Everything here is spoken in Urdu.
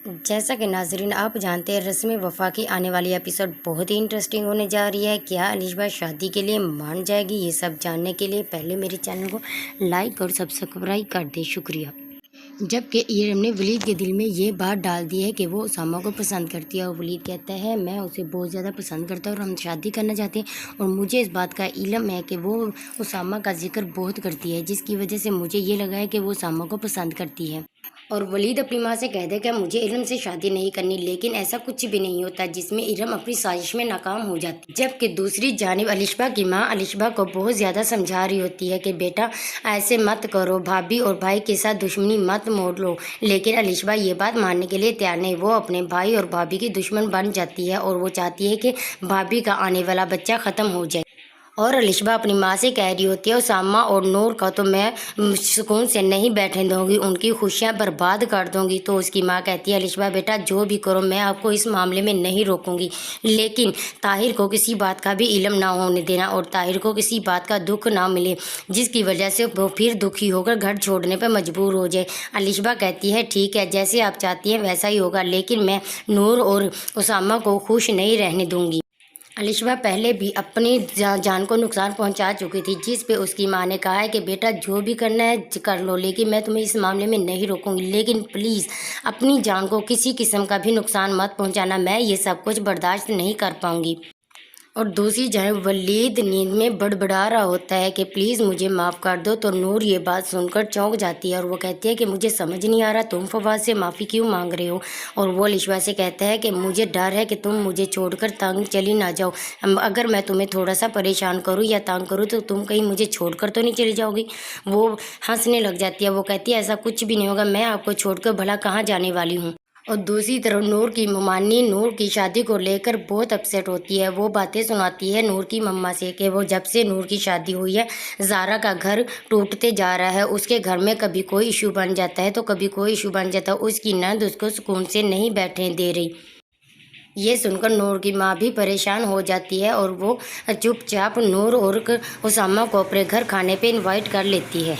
جیسا کہ ناظرین آپ جانتے ہیں، رسم وفا کی آنے والی ایپیسوڈ بہت ہی انٹرسٹنگ ہونے جا رہی ہے۔ کیا الشبہ شادی کے لیے مان جائے گی؟ یہ سب جاننے کے لیے پہلے میرے چینل کو لائک اور سبسکرائب کر دیں، شکریہ۔ جبکہ ارم نے ولید کے دل میں یہ بات ڈال دی ہے کہ وہ اسامہ کو پسند کرتی ہے، اور ولید کہتا ہے میں اسے بہت زیادہ پسند کرتا ہوں اور ہم شادی کرنا چاہتے ہیں، اور مجھے اس بات کا علم ہے کہ وہ اسامہ کا ذکر بہت کرتی ہے، جس کی وجہ سے مجھے یہ لگا ہے کہ وہ اسامہ کو پسند کرتی ہے۔ اور ولید اپنی ماں سے کہہ دے کہ مجھے ارم سے شادی نہیں کرنی، لیکن ایسا کچھ بھی نہیں ہوتا جس میں ارم اپنی سازش میں ناکام ہو جاتی۔ جبکہ دوسری جانب الشبہ کی ماں الشبہ کو بہت زیادہ سمجھا رہی ہوتی ہے کہ بیٹا ایسے مت کرو، بھابھی اور بھائی کے ساتھ دشمنی مت موڑ لو، لیکن الشبہ یہ بات ماننے کے لیے تیار نہیں۔ وہ اپنے بھائی اور بھابھی کی دشمن بن جاتی ہے اور وہ چاہتی ہے کہ بھابھی کا آنے والا بچہ ختم ہو جائے۔ اور الشبہ اپنی ماں سے کہہ رہی ہوتی ہے اسامہ اور نور کا تو میں سکون سے نہیں بیٹھنے دوں گی، ان کی خوشیاں برباد کر دوں گی۔ تو اس کی ماں کہتی ہے الشبہ بیٹا جو بھی کرو میں آپ کو اس معاملے میں نہیں روکوں گی، لیکن طاہر کو کسی بات کا بھی علم نہ ہونے دینا، اور طاہر کو کسی بات کا دکھ نہ ملے جس کی وجہ سے وہ پھر دکھی ہو کر گھر چھوڑنے پہ مجبور ہو جائے۔ الشبہ کہتی ہے ٹھیک ہے، جیسے آپ چاہتی ہیں ویسا ہی ہوگا، لیکن میں نور اور اسامہ کو خوش نہیں رہنے دوں گی۔ الشبہ پہلے بھی اپنی جان کو نقصان پہنچا چکی تھی، جس پہ اس کی ماں نے کہا ہے کہ بیٹا جو بھی کرنا ہے کر لو، لیکن میں تمہیں اس معاملے میں نہیں روکوں گی، لیکن پلیز اپنی جان کو کسی قسم کا بھی نقصان مت پہنچانا، میں یہ سب کچھ برداشت نہیں کر پاؤں گی۔ اور دوسری جانب ولید نیند میں بڑبڑا رہا ہوتا ہے کہ پلیز مجھے معاف کر دو، تو نور یہ بات سن کر چونک جاتی ہے اور وہ کہتی ہے کہ مجھے سمجھ نہیں آ رہا تم فواد سے معافی کیوں مانگ رہے ہو، اور وہ الشبہ سے کہتا ہے کہ مجھے ڈر ہے کہ تم مجھے چھوڑ کر تنگ چلی نہ جاؤ، اگر میں تمہیں تھوڑا سا پریشان کروں یا تنگ کروں تو تم کہیں مجھے چھوڑ کر تو نہیں چلی جاؤ گی۔ وہ ہنسنے لگ جاتی ہے، وہ کہتی ہے ایسا کچھ بھی نہیں ہوگا، میں آپ کو چھوڑ کر بھلا کہاں جانے والی ہوں۔ اور دوسری طرف نور کی ممانی نور کی شادی کو لے کر بہت اپسیٹ ہوتی ہے۔ وہ باتیں سناتی ہے نور کی مما سے کہ وہ جب سے نور کی شادی ہوئی ہے زارا کا گھر ٹوٹتے جا رہا ہے، اس کے گھر میں کبھی کوئی ایشو بن جاتا ہے تو کبھی کوئی ایشو بن جاتا ہے، اس کی نند اس کو سکون سے نہیں بیٹھنے دے رہی۔ یہ سن کر نور کی ماں بھی پریشان ہو جاتی ہے اور وہ چپ چاپ نور اور اسامہ کو اپنے گھر کھانے پہ انوائٹ کر لیتی ہے۔